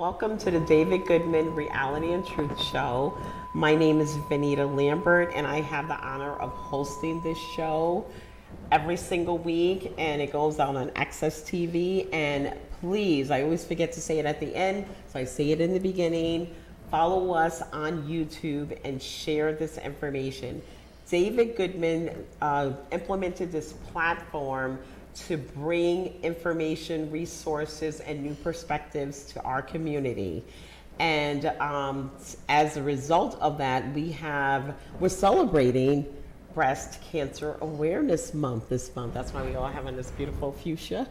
Welcome to the David Goodman Reality and Truth Show. My name is Vanita Lambert, and I have the honor of hosting this show every single week, and it goes out on Access TV. And please, I always forget to say it at the end, so I say it in the beginning. Follow us on YouTube and share this information. David Goodman implemented this platform to bring information, resources, and new perspectives to our community. And as a result of that, we're celebrating Breast Cancer Awareness Month this month. That's why we all have on this beautiful fuchsia.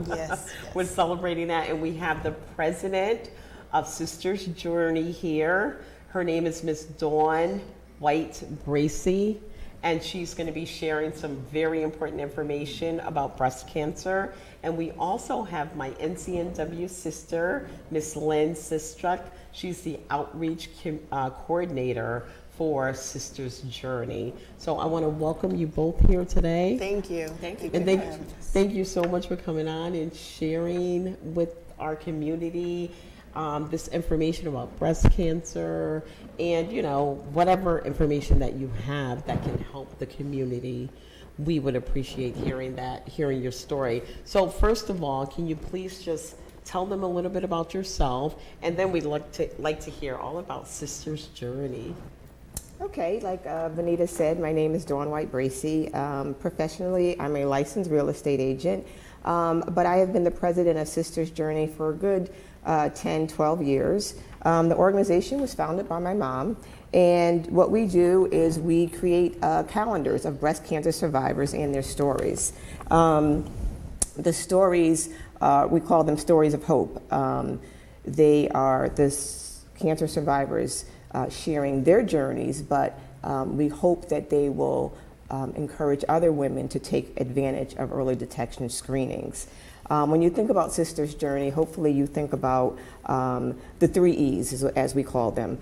Yes. We're celebrating that, and we have the president of Sisters Journey here. Her name is Miss Dawn White Bracey, and she's going to be sharing some very important information about breast cancer. And we also have my NCNW sister, Miss Lynn Sistruck. She's the outreach coordinator for Sisters Journey. So I want to welcome you both here today. Thank you. And thank you so much for coming on and sharing with our community this information about breast cancer and, whatever information that you have that can help the community. We would appreciate hearing your story. So first of all, can you please just tell them a little bit about yourself, and then we'd like to hear all about Sisters Journey. Okay, like Vanita said, my name is Dawn White Bracey. Professionally, I'm a licensed real estate agent, but I have been the president of Sisters Journey for a good 10, 12 years. The organization was founded by my mom, and what we do is we create calendars of breast cancer survivors and their stories. The stories, we call them stories of hope. They are the cancer survivors sharing their journeys, but we hope that they will encourage other women to take advantage of early detection screenings. When you think about Sisters Journey, hopefully you think about the 3 E's, as we call them: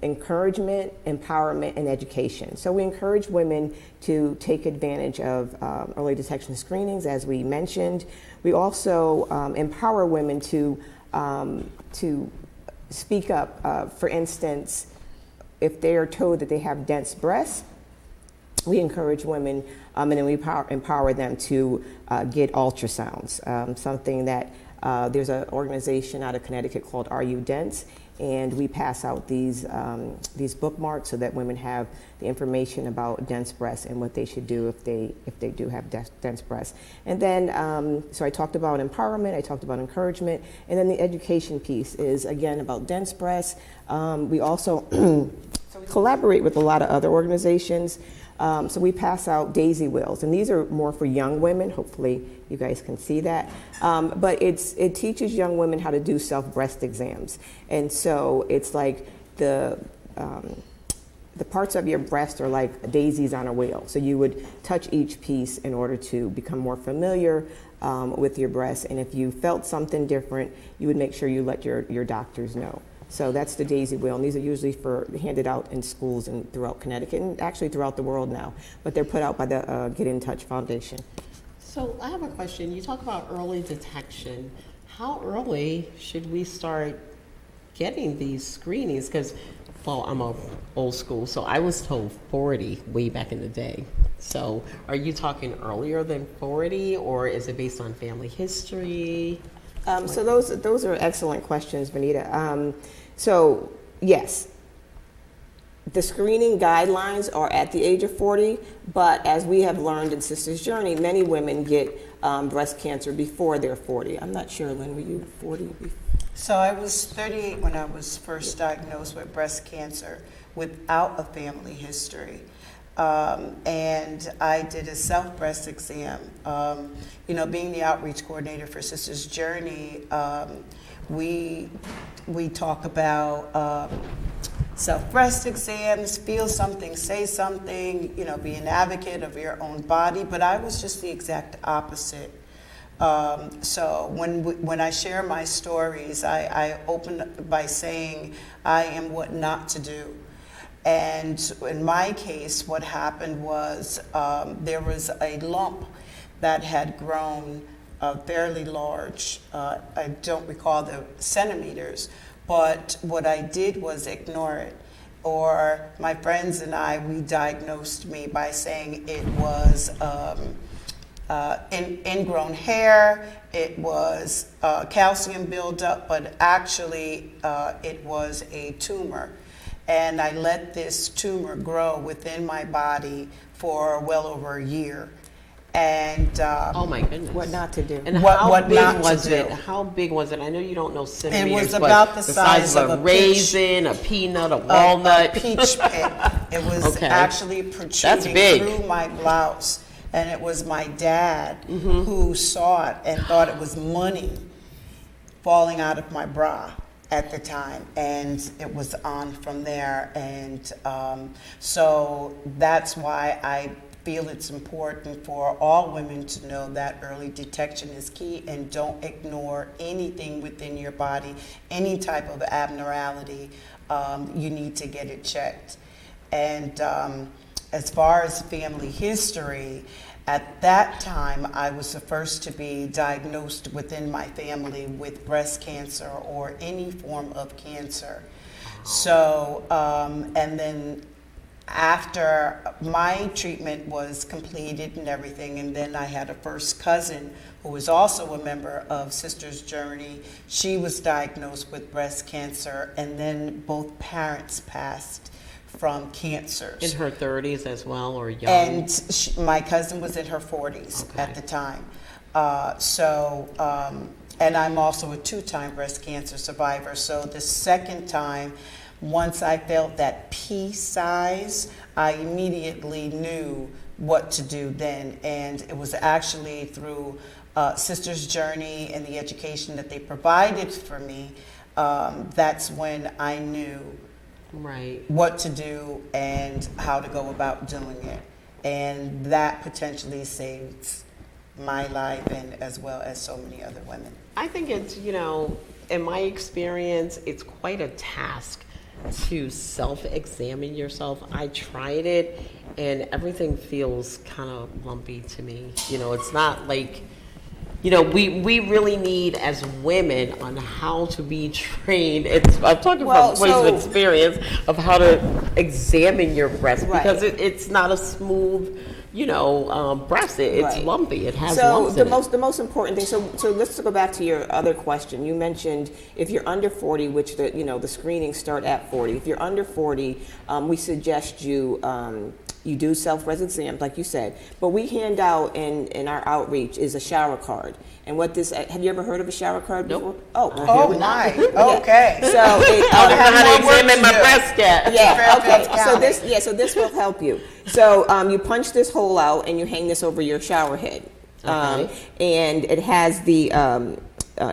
encouragement, empowerment, and education. So we encourage women to take advantage of early detection screenings, as we mentioned. We also empower women to speak up. For instance, if they are told that they have dense breasts, we encourage women and then we empower them to get ultrasounds. Something that there's an organization out of Connecticut called Are You Dense? And we pass out these bookmarks so that women have the information about dense breasts and what they should do if they do have dense breasts. And then, so I talked about empowerment, I talked about encouragement, and then the education piece is again about dense breasts. We also collaborate with a lot of other organizations. So we pass out daisy wheels, and these are more for young women. Hopefully you guys can see that. But it teaches young women how to do self-breast exams. And so it's like the parts of your breast are like daisies on a wheel. So you would touch each piece in order to become more familiar with your breast. And if you felt something different, you would make sure you let your doctors know. So that's the daisy wheel, and these are usually handed out in schools and throughout Connecticut, and actually throughout the world now, but they're put out by the Get in Touch Foundation. So I have a question. You talk about early detection. How early should we start getting these screenings? Because, well, I'm old school, so I was told 40 way back in the day. So are you talking earlier than 40, or is it based on family history? So those are excellent questions, Vanita. So yes, the screening guidelines are at the age of 40, but as we have learned in Sisters Journey, many women get breast cancer before they're 40. I'm not sure, Lynn, were you 40 before? So I was 38 when I was first diagnosed with breast cancer without a family history. And I did a self-breast exam. Being the outreach coordinator for Sisters Journey, we talk about self-breast exams, feel something, say something, be an advocate of your own body, but I was just the exact opposite. So when I share my stories, I open by saying I am what not to do. And in my case, what happened was there was a lump that had grown fairly large. I don't recall the centimeters, but what I did was ignore it. Or my friends and I, we diagnosed me by saying it was ingrown hair, it was calcium buildup, but actually it was a tumor. And I let this tumor grow within my body for well over a year. And Oh my goodness. What not to do. And What- how what big not to was it? do. How big was it? I know you don't know centimeters, about but the size of of a a peach. raisin, a peanut, a walnut. A peach pit. It was Okay. actually That's protruding big. through my blouse. And it was my dad who saw it and thought it was money falling out of my bra at the time. And it was on from there. And so that's why I feel it's important for all women to know that early detection is key, and don't ignore anything within your body, any type of abnormality. You need to get it checked. And as far as family history, at that time, I was the first to be diagnosed within my family with breast cancer or any form of cancer. So, and then after my treatment was completed and everything, and then I had a first cousin who was also a member of Sisters Journey. She was diagnosed with breast cancer, and then both parents passed from cancers. In her 30s as well, or young? And my cousin was in her 40s at the time. And I'm also a 2-time breast cancer survivor. So the second time, once I felt that pea size, I immediately knew what to do then. And it was actually through Sisters Journey and the education that they provided for me, that's when I knew Right. what to do and how to go about doing it. And that potentially saves my life, and as well as so many other women. I think it's, in my experience, it's quite a task to self-examine yourself. I tried it, and everything feels kind of lumpy to me. It's not like, we really need as women on how to be trained. I'm talking from a place of experience of how to examine your breast, because it's not a smooth, breast. It's lumpy. It has lumps in it. The most important thing. So let's go back to your other question. You mentioned if you're under 40, which the screenings start at 40. If you're under 40, we suggest you do self-breast exams, like you said. But we hand out in our outreach is a shower card. And what this, have you ever heard of a shower card before? Nope. Oh, well, Oh here we- my, Yeah. okay. So I don't know how to examine my breast yet. yeah, okay. Fairfield So this will help you. So you punch this hole out and you hang this over your shower head. Okay. And it has the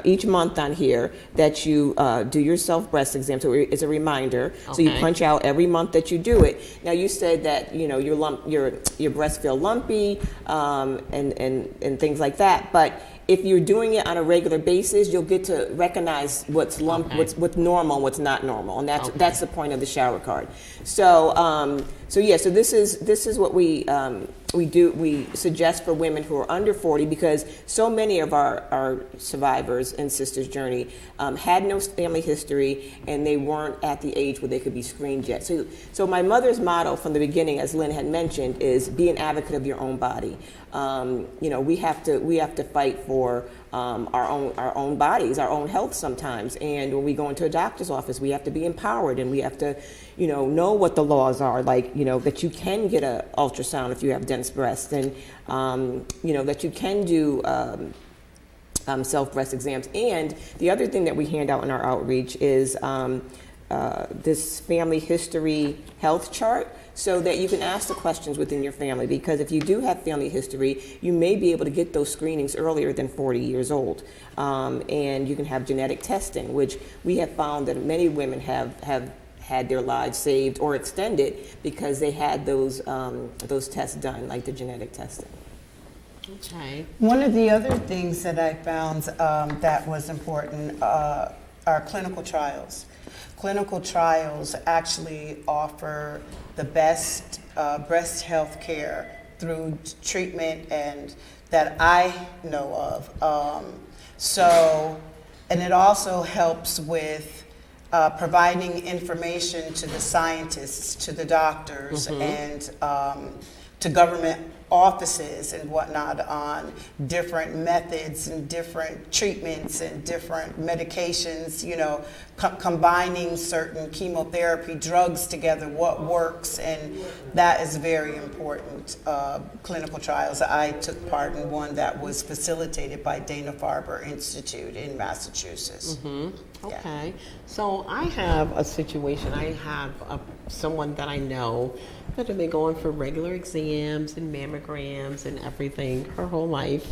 each month on here that you do your self breast exam. So it's a reminder. So you Okay. punch out every month that you do it. Now you said that your breasts feel lumpy and things like that, but if you're doing it on a regular basis, you'll get to recognize what's what's normal, and what's not normal, and that's the point of the shower card. So this is what we do. We suggest for women who are under 40, because so many of our survivors in Sisters Journey had no family history, and they weren't at the age where they could be screened yet. So my mother's motto from the beginning, as Lynn had mentioned, is be an advocate of your own body. We have to fight for our own bodies, our own health sometimes. And when we go into a doctor's office, we have to be empowered, and we have to, know what the laws are, like, that you can get an ultrasound if you have dense breasts, and, that you can do self-breast exams. And the other thing that we hand out in our outreach is this family history health chart, so that you can ask the questions within your family, because if you do have family history, you may be able to get those screenings earlier than 40 years old. And you can have genetic testing, which we have found that many women have had their lives saved or extended because they had those tests done, like the genetic testing. Okay. One of the other things that I found that was important are clinical trials. Clinical trials actually offer the best breast health care through treatment and that I know of. And it also helps with providing information to the scientists, to the doctors, and to government offices and whatnot on different methods and different treatments and different medications, combining certain chemotherapy drugs together, what works, and that is very important. Clinical trials. I took part in one that was facilitated by Dana-Farber Institute in Massachusetts. Okay, so I have a situation. I have someone that I know that have been going for regular exams and mammograms and everything her whole life.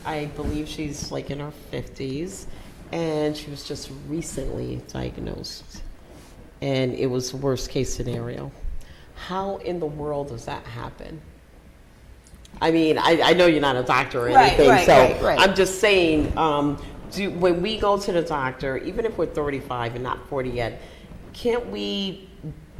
I believe she's like in her 50s, and she was just recently diagnosed, and it was worst case scenario. How in the world does that happen? I mean, I know you're not a doctor or anything, right. I'm just saying, when we go to the doctor, even if we're 35 and not 40 yet, can't we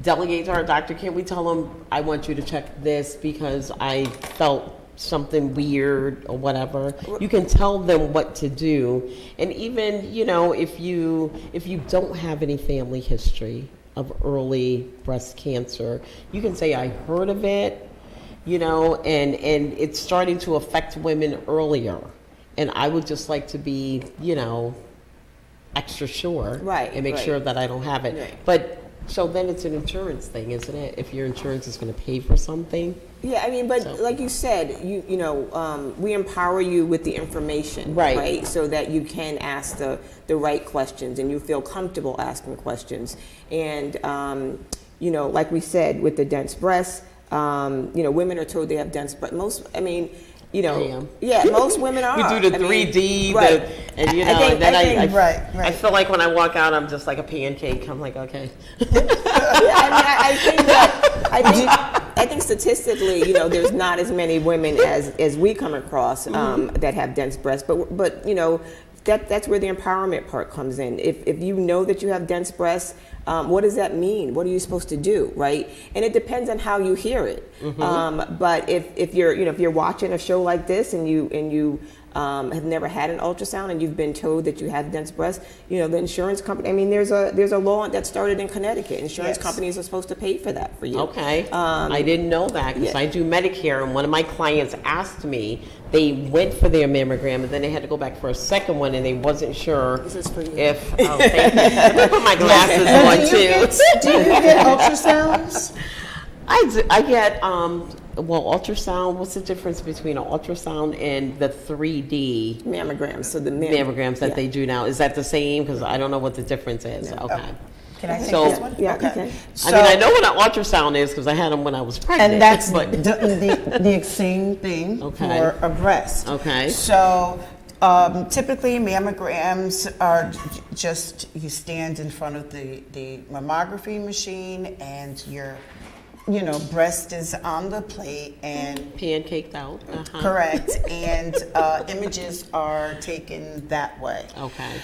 delegate to our doctor? Can't we tell them, I want you to check this because I felt something weird or whatever? You can tell them what to do. And even, if you don't have any family history of early breast cancer, you can say, I heard of it, and it's starting to affect women earlier. And I would just like to be, extra sure. Right, and make right. sure that I don't have it. Right. But so then it's an insurance thing, isn't it? If your insurance is going to pay for something. Yeah, I mean, but like you said, we empower you with the information, Right. So that you can ask the right questions and you feel comfortable asking questions. And, like we said, with the dense breasts, women are told they have dense breasts. Most women are. We do the 3D, right. I feel like when I walk out, I'm just like a pancake. I'm like, okay. I think statistically, there's not as many women as we come across that have dense breasts, but that's where the empowerment part comes in. If you know that you have dense breasts, what does that mean? What are you supposed to do, right? And it depends on how you hear it. But if you're watching a show like this and you have never had an ultrasound and you've been told that you have dense breasts, the insurance company. I mean, there's a law that started in Connecticut. Insurance companies are supposed to pay for that for you. Okay, I didn't know that because I do Medicare, and one of my clients asked me. They went for their mammogram, and then they had to go back for a second one, and they wasn't sure This is for you. if. Oh, thank you. Let me put my glasses on too. Do you get ultrasounds? I get ultrasound. What's the difference between an ultrasound and the 3D Mammograms. So the mammograms that they do now? Is that the same? Because I don't know what the difference is. No. Okay. Can I take So- this one? Yeah, Okay. okay. I mean, I know what an ultrasound is because I had them when I was pregnant. And that's but the same thing Okay. for a breast. Okay. So typically mammograms are just, you stand in front of the mammography machine and your breast is on the plate and pancaked out. correct, and images are taken that way. Okay.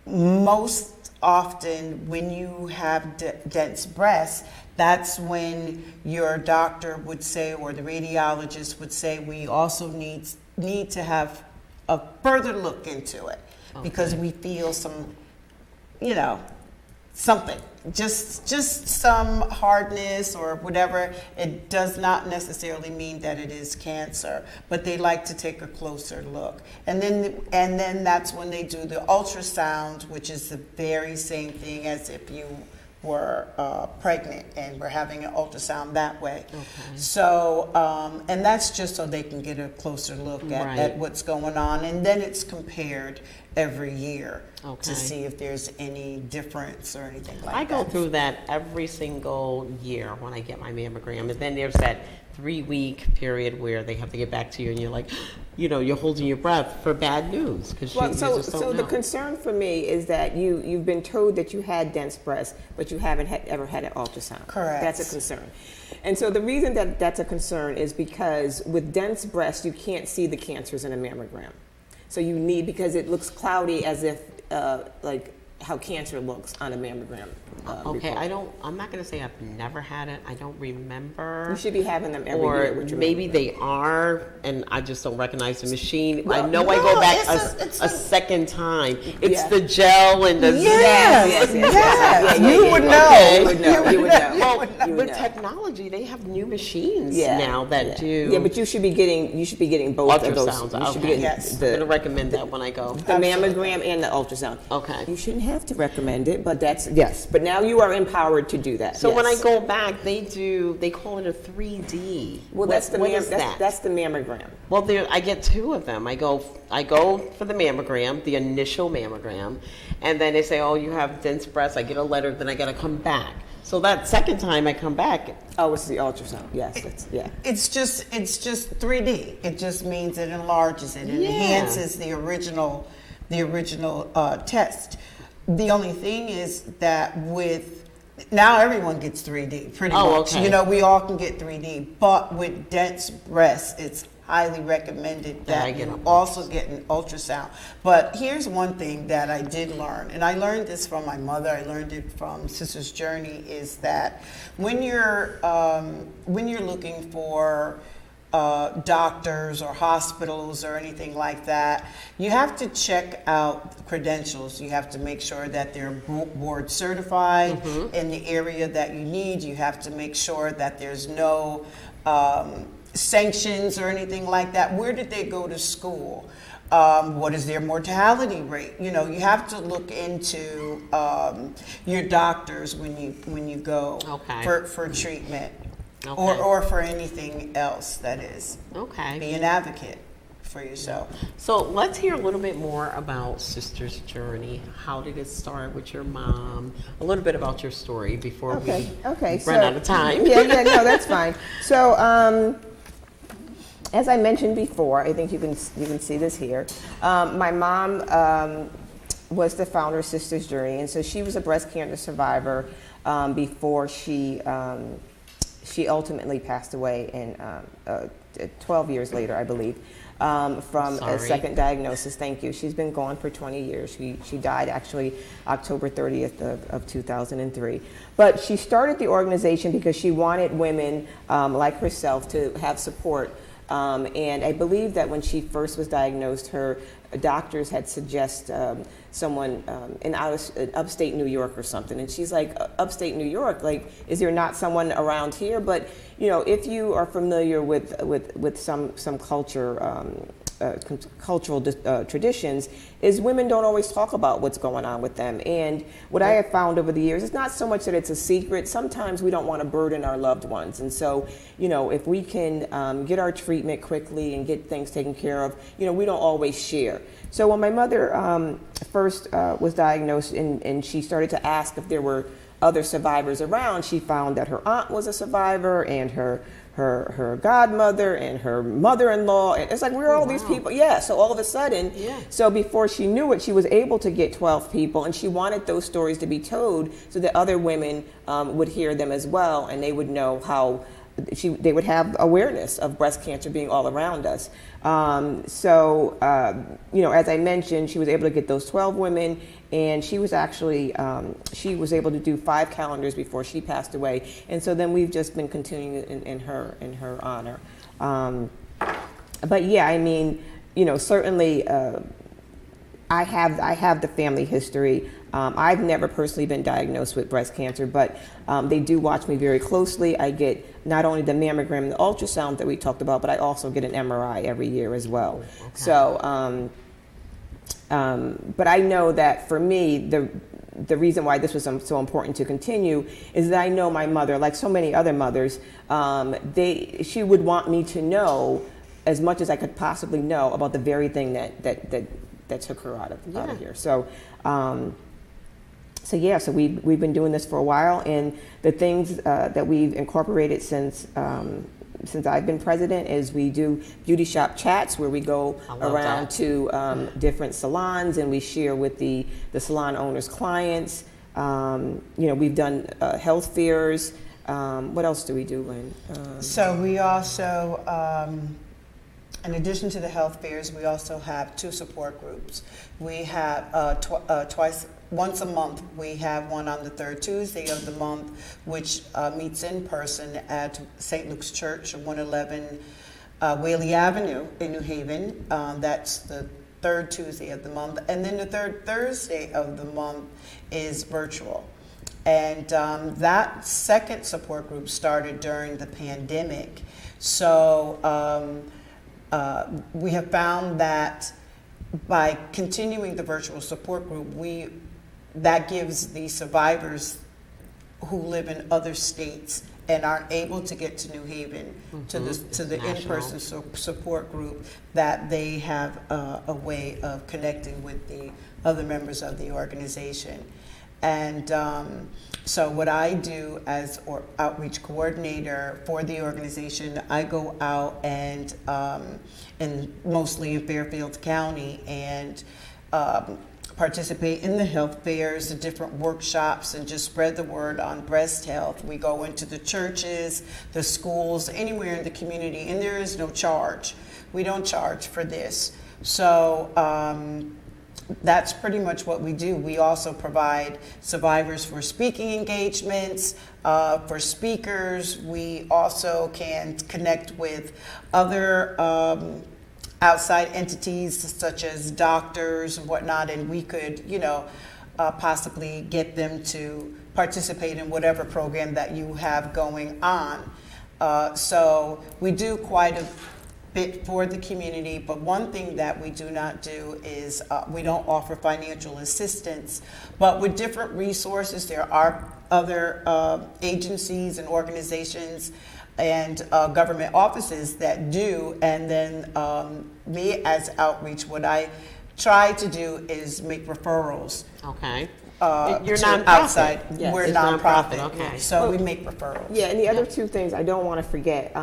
Most often when you have dense breasts, that's when your doctor would say, or the radiologist would say, we also need to have a further look into it because we feel some, something, just some hardness or whatever. It does not necessarily mean that it is cancer, but they like to take a closer look. And then that's when they do the ultrasound, which is the very same thing as if you were pregnant and we're having an ultrasound that way. Okay. So, and that's just so they can get a closer look at what's going on. And then it's compared every year to see if there's any difference or anything like that. I go through that every single year when I get my mammogram. And then there's that 3-week period where they have to get back to you and you're like, you're holding your breath for bad news. Because you just don't know. The concern for me is that you've been told that you had dense breasts, but you haven't ever had an ultrasound. Correct. That's a concern. And so the reason that that's a concern is because with dense breasts, you can't see the cancers in a mammogram. So you need, because it looks cloudy as if, like how cancer looks on a mammogram. Okay, report. I'm not gonna say I've never had it. I don't remember. You should be having them every Or year with your maybe mammogram. they are, and I just don't recognize the machine. I Well, know I no, go back it's a a- second time. It's Yeah. the gel and the Yes, yes, yes. yeah, You yeah, would yeah. know. Okay. You would know. You would know. Well, You would with know. technology, they have new machines Yeah, now that yeah. do Yeah, but you should be getting both of those. ultrasounds. You should be Okay, getting Yes. I'm gonna the recommend that when I go. mammogram and the ultrasound. Okay. You shouldn't have to recommend it, but that's yes. But now you are empowered to do that. So when I yes. go back, they call it a 3D. well, that's the what is that? that's the mammogram. Well, I get two of them. I go for the mammogram, the initial mammogram, and then they say, "Oh, you have dense breasts." I get a letter, then I got to come back. So that second time I come back, Oh, it's the ultrasound. Yes, yeah. It's just 3D. It just means it enlarges it and Yeah. enhances the original test. The only thing is that with now everyone gets 3D pretty Oh, much. okay. You know, we all can get 3D, but with dense breasts, it's highly recommended That I that get you an also get an ultrasound. But here's one thing that I did learn, and I learned this from my mother. I learned it from Sister's Journey. Is that when you're looking for doctors or hospitals or anything like that, you have to check out credentials. You have to make sure that they're board certified in the area that you need. You have to make sure that there's no sanctions or anything like that. Where did they go to school? What is their mortality rate? You know, you have to look into your doctors when you go Okay. for treatment. Okay. Or for anything else, that is. okay. Be an advocate for yourself. So let's hear a little bit more about Sister's Journey. How did it start with your mom? A little bit about your story before Okay. we run out of time. Yeah, no, that's fine. So, as I mentioned before, I think you can see this here. My mom was the founder of Sister's Journey, and so she was a breast cancer survivor before she ultimately passed away in 12 years later, I believe, from a Sorry. second diagnosis. Thank you. She's been gone for 20 years. She died actually October 30th of 2003. But she started the organization because she wanted women like herself to have support. And I believe that when she first was diagnosed, her doctors had suggested someone in upstate New York or something. And she's like, upstate New York, like, is there not someone around here? But, you know, if you are familiar with some culture, cultural traditions, is women don't always talk about what's going on with them. And what I have found over the years, it's not so much that it's a secret. Sometimes we don't want to burden our loved ones. And so, you know, if we can get our treatment quickly and get things taken care of, you know, we don't always share. So when my mother first was diagnosed and she started to ask if there were other survivors around, she found that her aunt was a survivor and her godmother and her mother-in-law, and it's like, where are all these people? Yeah, so all of a sudden, so before she knew it, she was able to get 12 people, and she wanted those stories to be told so that other women would hear them as well, and they would know how they would have awareness of breast cancer being all around us. You know, as I mentioned, she was able to get those 12 women, and she was actually, she was able to do 5 calendars before she passed away. And so then we've just been continuing in her honor. But yeah, I mean, you know, certainly I have the family history. I've never personally been diagnosed with breast cancer, but they do watch me very closely. I get not only the mammogram and the ultrasound that we talked about, but I also get an MRI every year as well. Okay. So, but I know that for me, the reason why this was so important to continue is that I know my mother, like so many other mothers, she would want me to know as much as I could possibly know about the very thing that took her out of here. So, so we've been doing this for a while, and the things that we've incorporated since I've been president is we do beauty shop chats where we go around to different salons and we share with the salon owners' clients. You know, we've done health fairs. What else do we do, Lynn? So we also, in addition to the health fairs, we also have 2 support groups. We have once a month, we have one on the third Tuesday of the month, which meets in person at St. Luke's Church, 111 Whaley Avenue in New Haven. That's the third Tuesday of the month. And then the third Thursday of the month is virtual. And that second support group started during the pandemic. So we have found that by continuing the virtual support group, that gives the survivors who live in other states and aren't able to get to New Haven to the in-person support group, that they have a way of connecting with the other members of the organization. And so what I do as outreach coordinator for the organization, I go out and mostly in Fairfield County and participate in the health fairs, the different workshops, and just spread the word on breast health. We go into the churches, the schools, anywhere in the community, and there is no charge. We don't charge for this. So that's pretty much what we do. We also provide survivors for speaking engagements, for speakers. We also can connect with other outside entities such as doctors and whatnot, and we could, possibly get them to participate in whatever program that you have going on. So we do quite a bit for the community, but one thing that we do not do is we don't offer financial assistance, but with different resources, there are other agencies and organizations and government offices that do. And then me as outreach, what I try to do is make referrals. Okay. You're nonprofit. Outside. Yes. We're It's nonprofit. nonprofit, okay. So we make referrals. Yeah, and the other two things I don't want to forget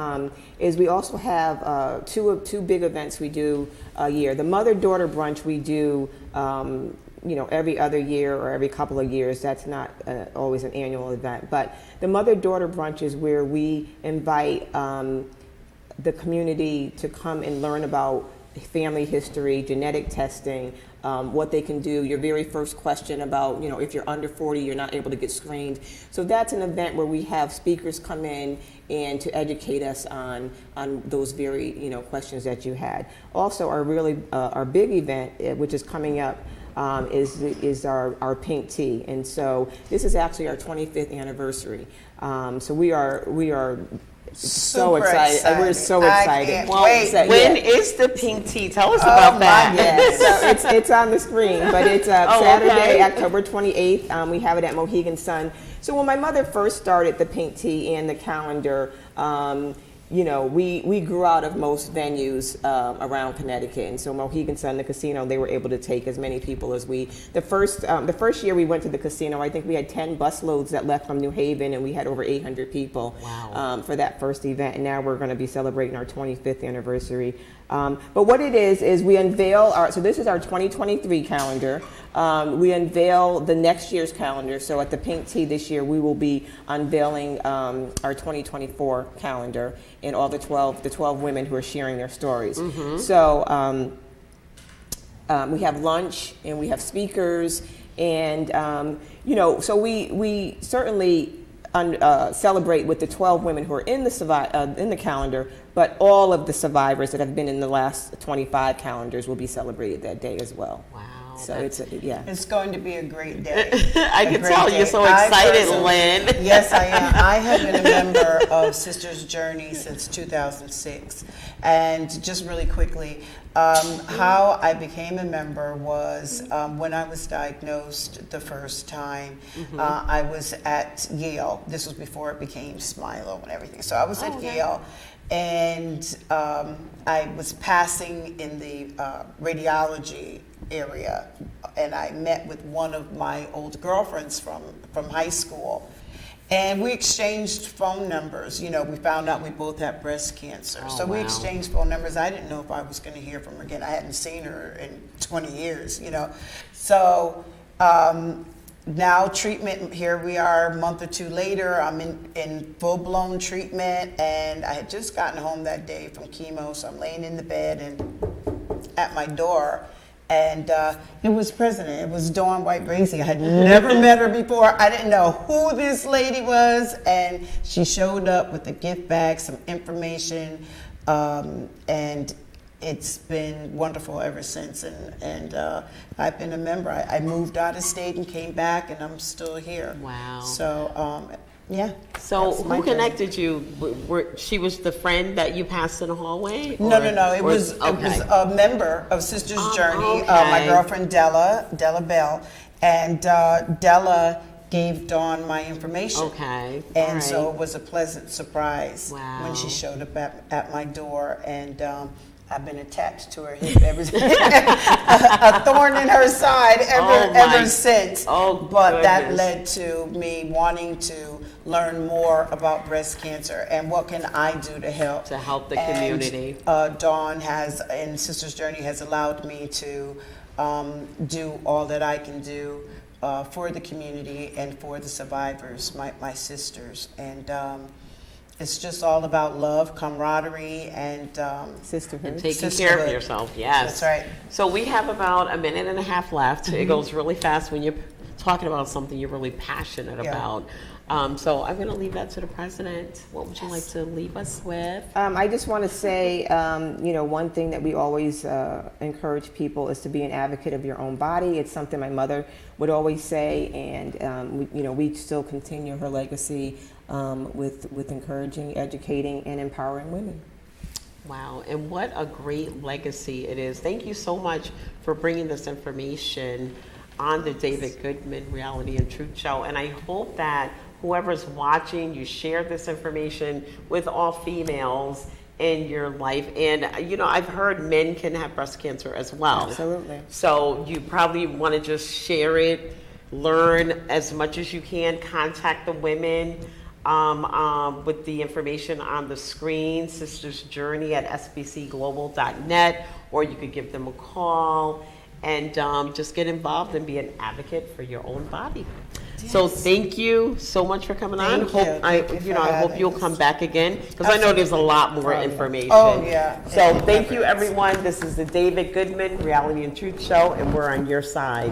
is we also have two big events we do a year. The mother-daughter brunch we do, every other year or every couple of years. That's not always an annual event, but the mother-daughter brunch is where we invite the community to come and learn about family history, genetic testing, what they can do. Your very first question about, if you're under 40, you're not able to get screened. So that's an event where we have speakers come in and to educate us on those very, questions that you had. Also, our big event, which is coming up, is our pink tea. And so this is actually our 25th anniversary. So we are so Super excited. We're so I excited. can't Well, wait. when is the pink tea? Tell us about that. Yeah, so it's on the screen, but it's Saturday, October 28th. We have it at Mohegan Sun. So when my mother first started the pink tea and the calendar, we grew out of most venues around Connecticut, and so Mohegan Sun, the casino, they were able to take as many people as we. The first year we went to the casino, I think we had 10 bus loads that left from New Haven, and we had over 800 people. Wow. For that first event, and now we're going to be celebrating our 25th anniversary. But what it is we unveil so this is our 2023 calendar. We unveil the next year's calendar. So at the Pink Tea this year, we will be unveiling our 2024 calendar and all the 12 women who are sharing their stories. Mm-hmm. So we have lunch and we have speakers, and so we certainly celebrate with the 12 women who are in the calendar, but all of the survivors that have been in the last 25 calendars will be celebrated that day as well. Wow. So It's going to be a great day. I can tell you're so excited, Lynn. Yes, I am. I have been a member of Sisters Journey since 2006. And just really quickly, how I became a member was when I was diagnosed the first time. Mm-hmm. I was at Yale. This was before it became Smilo and everything. So I was at Yale. And I was passing in the radiology area, and I met with one of my old girlfriends from high school, and we exchanged phone numbers. We found out we both had breast cancer. So we exchanged phone numbers. I didn't know if I was going to hear from her again. I hadn't seen her in 20 years, So now treatment, here we are a month or two later. I'm in full-blown treatment, and I had just gotten home that day from chemo, so I'm laying in the bed and at my door, And it was president. It was Dawn White Brazy. I had never met her before. I didn't know who this lady was, and she showed up with a gift bag, some information, and it's been wonderful ever since. And I've been a member. I moved out of state and came back, and I'm still here. Wow. So yeah. So that's my who journey. connected you? She was the friend that you passed in the hallway? No, Or- no. It or- was okay. a member of Sisters Oh, Journey. okay. My girlfriend Della Bell, and Della gave Dawn my information. Okay. And All so right. it was a pleasant surprise Wow. when she showed up at my door, and I've been attached to her hip ever a thorn in her side Oh, my- ever since. Oh, but that goodness. led to me wanting to learn more about breast cancer and what can I do to help. To help the And, community. Dawn has, and Sisters Journey has allowed me to do all that I can do for the community and for the survivors, my sisters. And it's just all about love, camaraderie, and Sisterhood. And taking care of Sisterhood. yourself, yes. That's right. So we have about a minute and a half left. It goes really fast when you're talking about something you're really passionate Yeah. about. So I'm going to leave that to the president. What would you like to leave us with? I just want to say, one thing that we always encourage people is to be an advocate of your own body. It's something my mother would always say, and we still continue her legacy with encouraging, educating, and empowering women. Wow, and what a great legacy it is. Thank you so much for bringing this information on the David Goodman Reality and Truth Show. And I hope that whoever's watching, you share this information with all females in your life. And, I've heard men can have breast cancer as well. Absolutely. So you probably want to just share it, learn as much as you can, contact the women with the information on the screen, Sisters Journey at sbcglobal.net, or you could give them a call and just get involved and be an advocate for your own body. So thank you so much for coming on. Thank you. Thank you for I hope having you'll us. come back again because I know there's a lot more information. Oh, yeah. So thank you, everyone. This is the David Goodman Reality and Truth Show, and we're on your side.